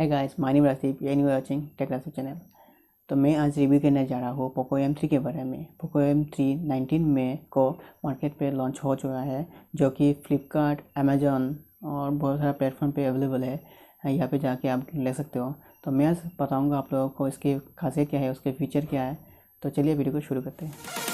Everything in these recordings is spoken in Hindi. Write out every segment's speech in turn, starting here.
है guys, my name Rashid and you are watching tech Rashid channel. तो मैं आज रिव्यू करने जा रहा हूँ पोको M3 के बारे में। पोको M3 19 मई को मार्केट पे लॉन्च हो चुका है, जो कि फ्लिपकार्ट, अमेजोन और बहुत सारे प्लेटफॉर्म पे अवेलेबल है। यहाँ पे जाके आप ले सकते हो। तो मैं आज बताऊँगा आप लोगों को इसकी खासियत क्या है, उसके फीचर क्या है। तो चलिए वीडियो को शुरू करते हैं।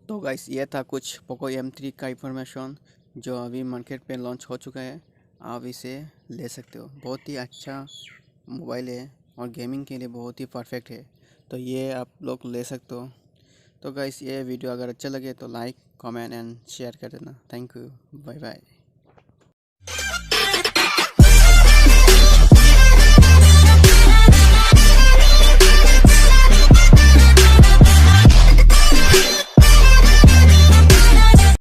तो गाइस, ये था कुछ पोको M3 का इंफॉर्मेशन जो अभी मार्केट पे लॉन्च हो चुका है। आप इसे ले सकते हो। बहुत ही अच्छा मोबाइल है और गेमिंग के लिए बहुत ही परफेक्ट है। तो ये आप लोग ले सकते हो। तो गाइस, ये वीडियो अगर अच्छा लगे तो लाइक, कमेंट एंड शेयर कर देना। Thank you, bye bye.